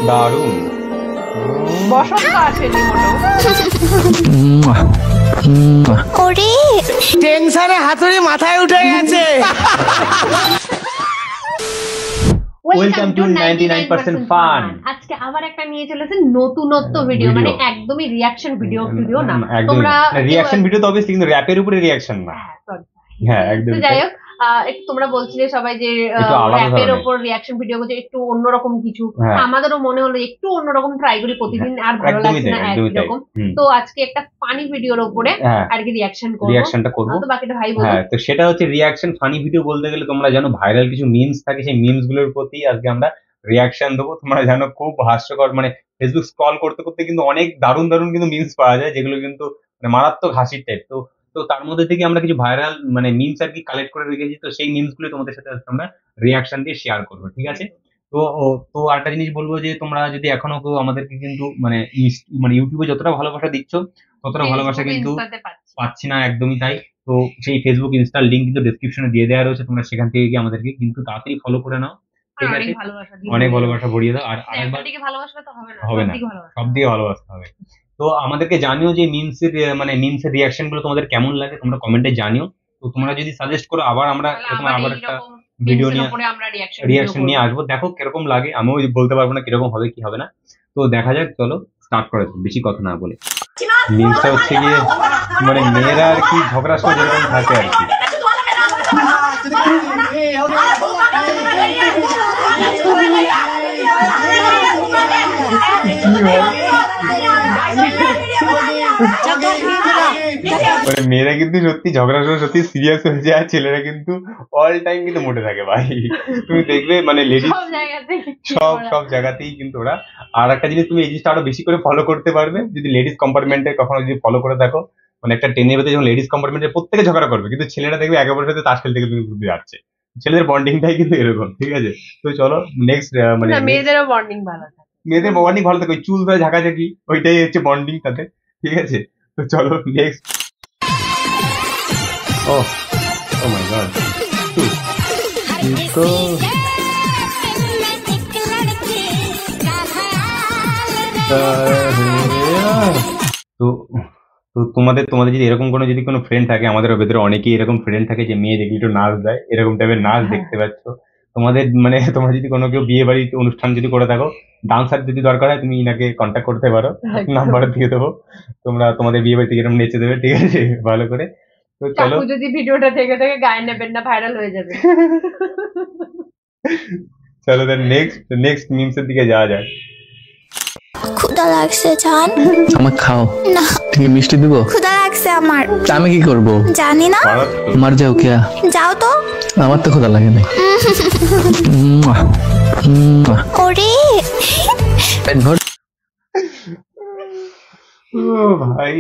দারুণ। বসন্ত আসেনি মোটেও। ওরে টেনশনে হাতুড়ি মাথায় উঠে গেছে। Welcome to 99% fun. আজকে আবার একটা নিয়ে চলেছে নতুনত্ব ভিডিও, মানে একদমই রিঅ্যাকশন ভিডিও না। তোমরা রিঅ্যাকশন ভিডিও তো অবভিয়াসলি, কিন্তু র‍্যাপের উপরে রিঅ্যাকশন না। হ্যাঁ একদম। তো যাই হোক, একটু তোমরা বলছিলে সবাই যে র‍্যাপের উপর রিঅ্যাকশন ভিডিও করছে, একটু অন্যরকম কিছু। আমাদেরও মনে হলো একটু অন্যরকম ট্রাই করি, প্রতিদিন আর ভালো লাগছে না একরকম। তো আজকে একটা ফানি ভিডিওর উপরে আর কি রিঅ্যাকশনটা করব। তো বাকিটা ভাই বলো। হ্যাঁ, তো সেটা হচ্ছে রিঅ্যাকশন ফানি ভিডিও বলতে গেলে তোমরা জানো ভাইরাল কিছু মিমস থাকে, সেই মিমস গুলোর প্রতি আজকে আমরা রিঅ্যাকশন দেবো। তোমরা জানো খুব হাস্যকর, মানে ফেসবুক স্ক্রল করতে করতে কিন্তু অনেক দারুণ দারুণ কিন্তু মিমস পাওয়া যায়, যেগুলো কিন্তু মানে মারাত্মক হাসির টাইপ। তো তার মধ্যে থেকে আমরা কিছু ভাইরাল মানে মিমস আর কি কালেক্ট করে রেখেছি। তো সেই মিমস গুলো তোমাদের সাথে আমরা রিঅ্যাকশন দিয়ে শেয়ার করবো, ঠিক আছে? তো আরেকটা জিনিস বলবো যে তোমরা যদি এখনো কেউ আমাদেরকে কিন্তু মানে ইউটিউবে যতটা ভালোবাসা দিচ্ছ ততটা ভালোবাসা কিন্তু পাচ্ছি না, একদমই তাই। তো সেই ফেসবুক ইনস্টার লিঙ্ক কিন্তু ডেসক্রিপশনে দিয়ে দেওয়া রয়েছে, তোমরা সেখান থেকে গিয়ে আমাদেরকে কিন্তু তাড়াতাড়ি ফলো করে নাও, ঠিক আছে? অনেক ভালোবাসা ভরিয়ে দাও। আর আরেকবার হবে না, সব দিয়ে ভালোবাসতে হবে। তো আমাদেরকে জানিও যে মিমসের রিঅ্যাকশন গুলো তোমাদের কেমন লাগে, তোমরা কমেন্টে জানিও। তো তোমরা যদি সাজেস্ট করো আবার আমরা এরকম আবার একটা ভিডিও নিয়ে রিঅ্যাকশন নিয়ে আসবো। দেখো কিরকম লাগে, আমিও বলতে পারবো না কিরকম হবে কি হবে না। তো দেখা যাক, চলো স্টার্ট করে বেশি কথা না বলে। মিমসটা হচ্ছে গিয়ে মানে মেয়েরা আর কি ঝগড়ার সময় যেরকম থাকে আর কি। মানে মেয়েরা কিন্তু সত্যি ঝগড়ার সময় সত্যি সিরিয়াস হয়ে যায়, আর ছেলেরা কিন্তু অল টাইম কিন্তু মোটে থাকে ভাই। তুমি দেখবে মানে লেডিস সব জায়গাতেই কিন্তু ওরা। আর একটা জিনিস তুমি এই জিনিসটা আরো বেশি করে ফলো করতে পারবে যদি লেডিস কম্পার্টমেন্টে কখনো যদি ফলো করে থাকো। মানে একটা ট্রেনের ভেতরে যখন লেডিস কম্পার্টমেন্টে প্রত্যেকে ঝগড়া করবে, কিন্তু ছেলেরা দেখবে একে অপরের সাথে তাস খেলতে কিন্তু যাচ্ছে। ছেলেদের বন্ডিংটাই কিন্তু এরকম, ঠিক আছে? তো চলো নেক্সট, মানে মেয়েদেরও বন্ডিং ভালো থাকে, মেয়েদের বন্ডিং ভালো থাকে, ওই চুল ধরে ঝাঁকাঝাঁকি ওইটাই হচ্ছে বন্ডিং তাদের, ঠিক আছে? তো চলো নেক্সট। ও মাই গড, তো তো তোমাদের যদি এরকম কোনো ফ্রেন্ড থাকে, আমাদের ভেতরে অনেকেই এরকম ফ্রেন্ড থাকে যে মেয়ে দেখলে একটু নাচ দেয়, এরকম টাইপের নাচ দেখতে পাচ্ছ তোমাদের, মানে তোমরা যদি কোনো কেউ বিয়ে বাড়িতে অনুষ্ঠান যদি করে থাকো, ডান্সার যদি দরকার হয় তুমি ইনাকে কন্ট্যাক্ট করতে পারো, নাম্বার দিয়ে দেবো। তোমরা তোমাদের বিয়ে বাড়িতে এরকম নেচে দেবে, ঠিক আছে, ভালো করে। তো চলো, যদি ভিডিওটা থেকে গায়ে নেবেন না, ভাইরাল হয়ে যাবে। চলো দেন নেক্সট মিমসের দিকে যাওয়া যায়। ক্ষুধা লাগছে জান, আমাকে খাও না ঠিক মিষ্টি দিব। ক্ষুধা লাগছে আমার, আমি কি করব জানি না। মার যাও কে, যাও তো। আমার তো ক্ষুধা লাগে না। ওরে পেট ভর। ও ভাই,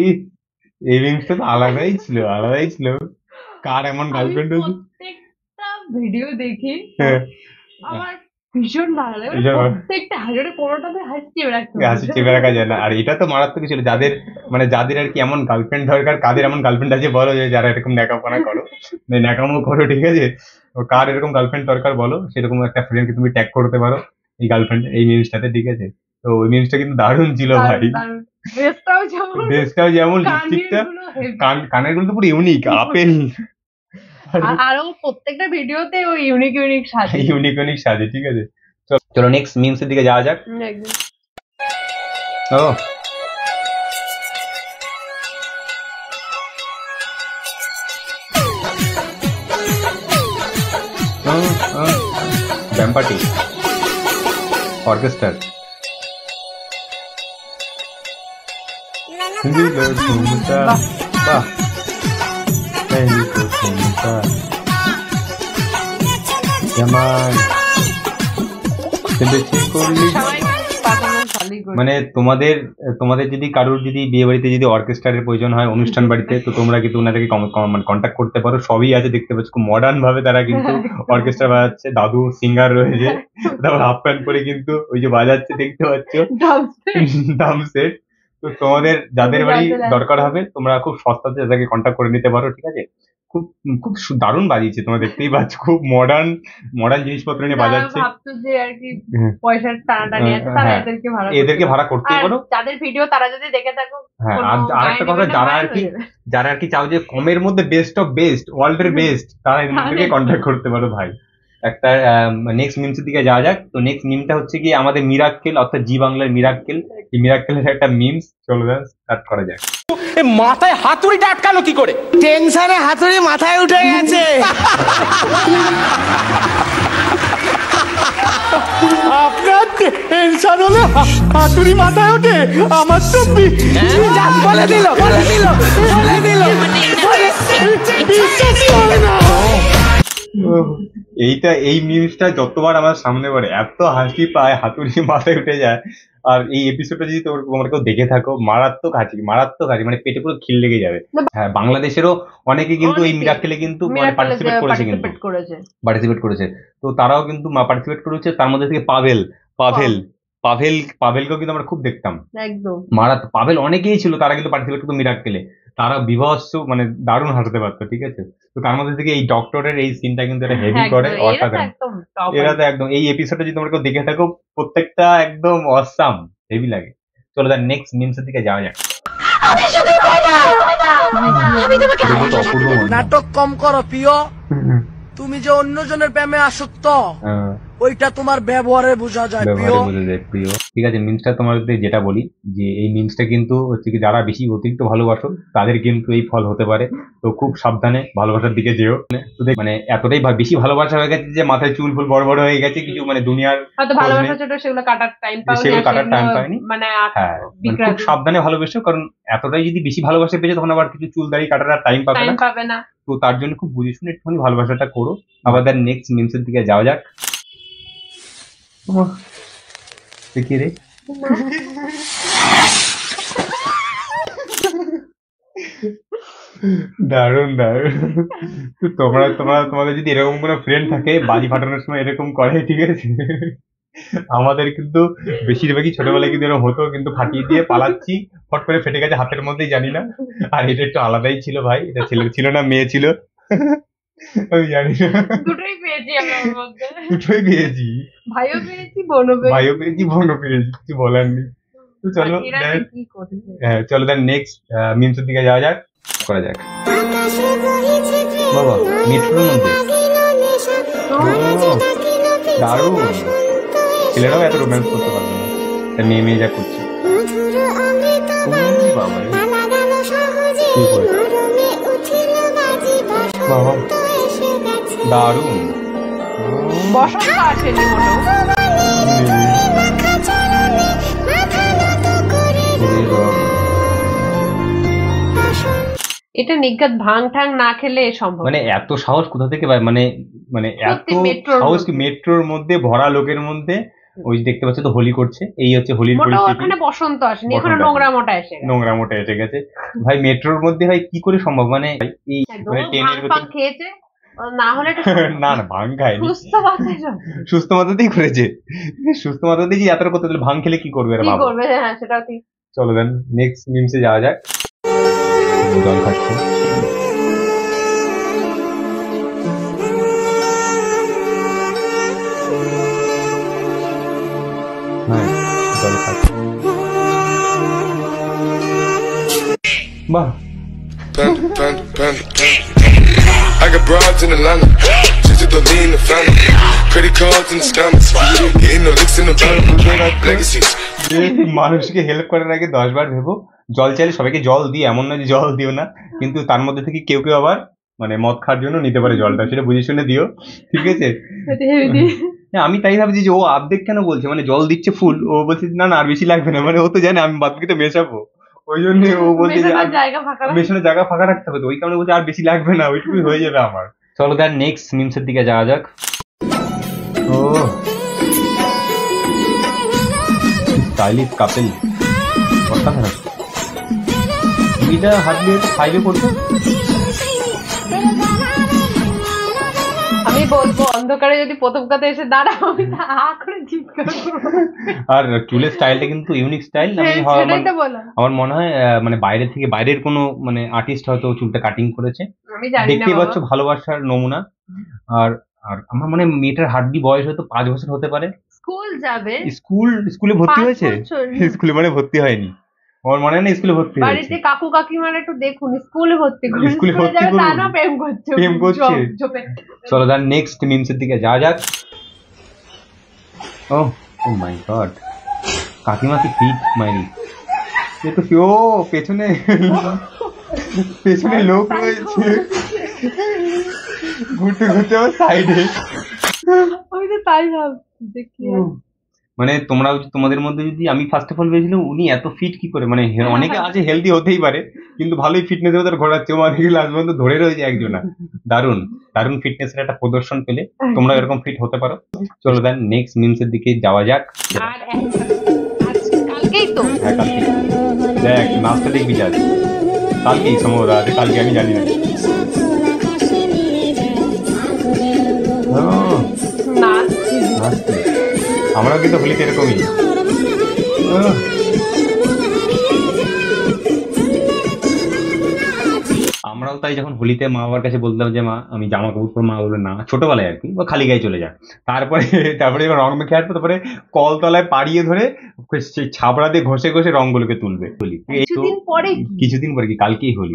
এই মিমসটা তো আলাদাই ছিল। কার এমন গার্লফ্রেন্ড হয়েছে? প্রত্যেকটা ভিডিও দেখি আমার ভীষণ ভালো লাগে, প্রত্যেকটা হাজারে কোনোটাতে হাসি চেপে রাখা যায় না। আর এটা তো মারাত্মক ছিল, যাদের আর কি এমন গার্লফ্রেন্ড দরকার, কাদের এমন গার্লফ্রেন্ড আছে বলো, যে যারা এরকম ন্যাকামো করো, ন্যাকামো করো, ঠিক আছে? কার এরকম গার্লফ্রেন্ড দরকার বলো, সেরকম একটা ফ্রেন্ডকে তুমি ট্যাগ করতে পারো এই গার্লফ্রেন্ড এই মিমসটাতে, ঠিক আছে? তো ওই মিমসটা কিন্তু দারুণ ছিল ভাই। ড্রেসটাও যেমন, লিপস্টিকটা, কানের গুলো তো পুরো ইউনিক, আপেল। আরো প্রত্যেকটা ভিডিওতে ওই ইউনিক সাজে, ঠিক আছে? চলো নেক্সট মিমসের দিকে যাওয়া যাক। ও ব্যাম্পাটি অর্কেস্ট্রা বাহ, মানে তোমাদের যদি কারোর যদি বিয়ে বাড়িতে যদি অর্কেস্ট্রারের প্রয়োজন হয়, অনুষ্ঠান বাড়িতে, তো তোমরা কিন্তু ওনাদেরকে কন্ট্যাক্ট করতে পারো। সবই আছে, দেখতে পাচ্ছ খুব মডার্ন ভাবে তারা কিন্তু অর্কেস্ট্রা বাজাচ্ছে, দাদু সিঙ্গার রয়েছে, তারপর হাফ প্যান্ট পরে কিন্তু ওই যে বাজাচ্ছে, দেখতে পাচ্ছ ড্রাম সেট। তো তোমাদের যাদের বাড়ি দরকার হবে তোমরা খুব সস্তাতে তাদেরকে কন্ট্যাক্ট করে নিতে পারো, ঠিক আছে? খুব খুব দারুণ বাজিয়েছে, তোমরা দেখতেই পাচ্ছ, খুব মডার্ন জিনিসপত্র নিয়ে বাজাচ্ছে। ভাবছো যে আর কি পয়সার টানাটানি আছে, তারা এদেরকে ভাড়া করতেই পারো। যাদের ভিডিও তারা যদি দেখে থাকো। হ্যাঁ, আর একটা কথা, যারা আর কি চাও যে কমের মধ্যে বেস্ট অফ বেস্ট, ওয়ার্ল্ডের বেস্ট, তারা এদেরকে কন্ট্যাক্ট করতে পারো ভাই। একটা নেক্সট মিমসের দিকে যাওয়া যাক। তো নেক্সট মিমটা হচ্ছে কি আমাদের মিরাক্কেল, অর্থাৎ জি বাংলার মিরাক্কেল। এই মিরাক্কেলের একটা মিমস, চলো স্টার্ট করা যাক। মাথায় হাতুড়িটা আটকালো কি করে? টেনশনে হাতুড়ি মাথায় উঠে গেছে। আপনার টেনশন হলে হাতুড়ি মাথায় ওঠে, আমার তো বলে দিল বিশ্বাসই হবে না। এই মিমসটা যতবার আমার সামনে পড়ে এত হাসি পায়, হাতুড়ি মাথায় উঠে যায়। আর এই এপিসোডটা যদি তোমরা কেউ দেখে থাকো, মারাত্মক হাসি, মানে পেটে পুরো খিল লেগে যাবে। হ্যাঁ, বাংলাদেশেরও অনেকে কিন্তু এই মিরাক্কেলে কিন্তু পার্টিসিপেট করেছে। তো তারাও কিন্তু পার্টিসিপেট করেছে। তার মধ্যে থেকে পাভেলকেও কিন্তু আমরা খুব দেখতাম। একদম পাভেল অনেকেই ছিল, তারা কিন্তু পার্টিসিপেট করতো মিরাক্কেলে। তারা বিভৎস, মানে দারুণ হাসতে পারতো, ঠিক আছে। তো তার মধ্যে থেকে এই ডক্টরের এই সিনটা কিন্তু এটা হেভি করে, অসাধারণ। এরা তো একদম, এই এপিসোডটা যদি তোমরা কেউ দেখে থাকো, প্রত্যেকটা একদম অসাম, হেভি লাগে। চলো তার নেক্সট মিমসের দিকে যাওয়া যাক। নাটক কম করো প্রিয়, তুমি যে অন্যজনের প্রেমে আসক্ত, ওইটা তোমার ব্যবহারে বোঝা যায় প্রিয়। ঠিক আছে, মিমসটা তোমাদের যেটা বলি যে এই মিমসটা কিন্তু হচ্ছে কি যারা বেশি অতিরিক্ত ভালোবাসো তাদের কিন্তু এই ফল হতে পারে। তো খুব সাবধানে ভালোবাসার দিকে যেও। মানে এতটাই বেশি ভালোবাসা হয়ে গেছে যে মাথায় চুল ফুল বড় বড় হয়ে গেছে, কিছু মানে দুনিয়ার ভালোবাসা ছোট, সেগুলো কাটার টাইম পায়নি। হ্যাঁ, খুব সাবধানে ভালোবেসো, কারণ এতটাই যদি বেশি ভালোবাসা পেয়েছে তখন আবার কিছু চুল দাড়ি কাটার টাইম পাবে না। তো তার জন্য খুব বুঝে শুনে একটুখানি ভালোবাসাটা করো। আবার তার নেক্সট মিমসের দিকে যাওয়া যাক। দেখি রে, দারুন। তোমাদের যদি এরকম কোনো ফ্রেন্ড থাকে বাজি ফাটানোর সময় এরকম করে, ঠিক আছে। আমাদের কিন্তু বেশিরভাগই ছোটবেলায় কিন্তু এরকম হতো, কিন্তু ফাটিয়ে দিয়ে পালাচ্ছি, ফট করে ফেটে গেছে হাতের মধ্যেই, জানি না। আর এটা একটু আলাদাই ছিল ভাই, এটা ছেলে ছিল না মেয়ে ছিল, আমি জানি না। দুটোই পেয়েছি আমি, ওর মধ্যে দুটোই পেয়েছি, ভাইও পেয়েছি বোনও পেয়েছি, কিছু বলার নেই। তো চলো চলো তার নেক্সট মিমসের দিকে যাওয়া যাক, করা যাক। বাবা, মেট্রোর মধ্যে দারুণ, ছেলেরাও এত রোম্যান্স করতে পারবে না, তা মেয়ে যা করছে। বাবা দারুণ, বসন্ত আসেনি মোটেও। এটা নিজ্ঞাত ভাং ঠাং না খেলে সম্ভব। মানে এত সাহস কোথা থেকে পায়, মানে এত সাহস কি মেট্রোর মধ্যে ভরা লোকের মধ্যে। ওই দেখতে পাচ্ছ তো হোলি করছে, এই হচ্ছে হোলির পরিস্থিতি। ওখানে বসন্ত আসেনি, এখানে নোংরামোটা এসে গেছে ভাই। মেট্রোর মধ্যে ভাই কি করে সম্ভব, মানে এই ট্রেনের ভিতর খেয়েছে না হলে না ভাং খায়নি, সুস্থ মাথাতেই করেছে। সুস্থ মাথাতেই এতটা করতে দিলে ভাং খেলে কি করবে, হ্যাঁ সেটাও ঠিক। চলো দেন নেক্সট মিমসে যাওয়া যাক। জল খাচ্ছে, হ্যাঁ জল খাচ্ছে, বাহ। I got broads in Atlanta, just to lean the family, credit cards in the scammers, getting no licks in the bank, legacies. মানুষকে হেল্প করার আগে 10 বার ভেবো। জল চাইলে সবাইকে জল দিই, এমন না যে জল দিও না, কিন্তু তার মধ্যে থেকে কেউ কেউ আবার মানে মদ খাওয়ার জন্য নিতে পারে জলটা, সেটা বুঝে শুনে দিও, ঠিক আছে। আমি তাই ভাবছি যে ও অর্ধেক কেন বলছে, মানে জল দিচ্ছে ফুল, ও বলছে না আর বেশি লাগবে না, মানে ও তো জানে আমি বাদবাকিটা মেশাবো, ওই জন্য ও বলছে যে মেশানোর জায়গা ফাঁকা রাখতে হবে, ওই কারণে বলছে আর বেশি লাগবে না, ওইটুকুই হয়ে যাবে আমার। চলো তার নেক্সট মিমসের দিকে যাওয়া যাক। ও স্টাইলিশ কাপল, অসাধারণ। এটা হাত দিয়ে ফাইভে করতো। আমি বলবো অন্ধকারে যদি প্রথম কথা এসে দাঁড়াও, আমি হা করে জিজ্ঞেস আর চুলের স্টাইলটা কিন্তু ইউনিক স্টাইল। আমার মনে হয় মানে বাইরে থেকে বাইরের কোনো মানে আর্টিস্ট হয়তো চুলটা কাটিং করেছে, দেখতেই পাচ্ছ ভালোবাসার নমুনা। আর আর আমার মনে হয় মেয়েটার হাড্ডি বয়স হয়তো 5 বছর হতে পারে। স্কুল যাবে, স্কুলে ভর্তি হয়েছে, স্কুলে মানে ভর্তি হয়নি, আমার মনে হয় না স্কুলে ভর্তি হয়েছে। বাড়িতে কাকু কাকিমারা একটু দেখুন, স্কুলে ভর্তি করুন, স্কুলে যাবে তা না প্রেম করছে। চলো তার নেক্সট মিমসের দিকে যাওয়া যাক। ও মাই গড, কাকিমা কি ফিট মাইরি, এ তো ও পেছনে পেছনে লোক রয়েছে, ঘুরতে ঘুরতে আমার সাইডে। আমি তো তাই ভাবছি দেখি, মানে তোমরা তোমাদের মধ্যে যদি আমি ফার্স্ট অফ অল ভেবেছিলাম উনি এত ফিট কি করে, মানে অনেকে আছে হেলদি হতেই পারে কিন্তু ভালোই ফিটনেস এর ভেতর ঘোরাচ্ছে, আমাদের লাস্ট পর্যন্ত ধরে রয়েছে একজনা। দারুণ দারুণ ফিটনেস এর একটা প্রদর্শন পেলে তোমরা এরকম ফিট হতে পারো। চলো দেন নেক্সট মিমস এর দিকে যাওয়া যাক। আর কালকেই তো, হ্যাঁ কালকে দেখ নাচটা দেখবি, যা কালকেই সম্ভবত আছে, কালকে আমি জানি না। আমরাও কিন্তু হোলিতে এরকমই, আমরাও তাই যখন হোলিতে মা বাবার কাছে বলতাম যে মা আমি জামা কাপড় পরবো, মা বলবে না, ছোটবেলায় আর কি, ও খালি গায়ে চলে যায়। তারপরে যখন রং মেখে আসবে তারপরে কলতলায় পাড়িয়ে ধরে সেই ছাবড়া দিয়ে ঘষে ঘষে রংগুলোকে তুলবে। হোলি কিছুদিন পরে কি কালকেই হোলি,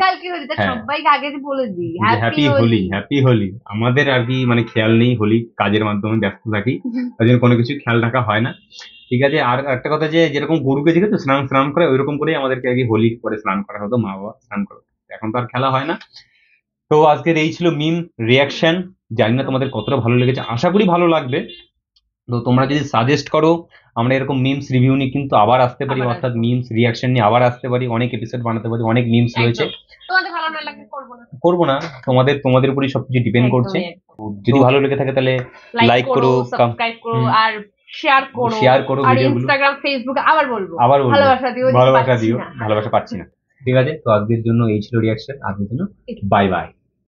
সবাইকে আগে বলে দিই হ্যাপি হোলি, হ্যাপি হোলি। আমাদের আর কি মানে খেয়াল নেই, হোলি কাজের মাধ্যমে ব্যস্ত থাকি, তাই জন্য কোনো কিছু খেয়াল রাখা হয় না। ঠিক আছে, আর একটা কথা যে যেরকম গরুকে যেহেতু স্নান করে ওইরকম করেই আমাদেরকে আগে হোলির পরে স্নান করা হতো, মা বাবা স্নান করে, এখন তো আর খেলা হয় না। তো আজকের এই ছিল মিম রিয়াকশন, জানি না তোমাদের কতটা ভালো লেগেছে, আশা করি ভালো লাগবে। তো তোমরা যদি সাজেস্ট করো আমরা এরকম মিমস রিভিউ নিয়ে কিন্তু আবার আসতে পারি, অর্থাৎ মিমস রিয়াকশন নিয়ে আবার আসতে পারি, অনেক এপিসোড বানাতে পারি, অনেক মিমস রয়েছে। করবো না, তোমাদের উপরই সবকিছু ডিপেন্ড করছে। যদি ভালো লেগে থাকে তাহলে লাইক করো, সাবস্ক্রাইব করো আর শেয়ার করো আর ইনস্টাগ্রাম ফেসবুকে আবার বলবো ভালোবাসা দিও, ভালোবাসা পাচ্ছি না। ঠিক আছে, তো আজকের জন্য এই ছিল রিয়াকশন, আজকের জন্য বাই বাই।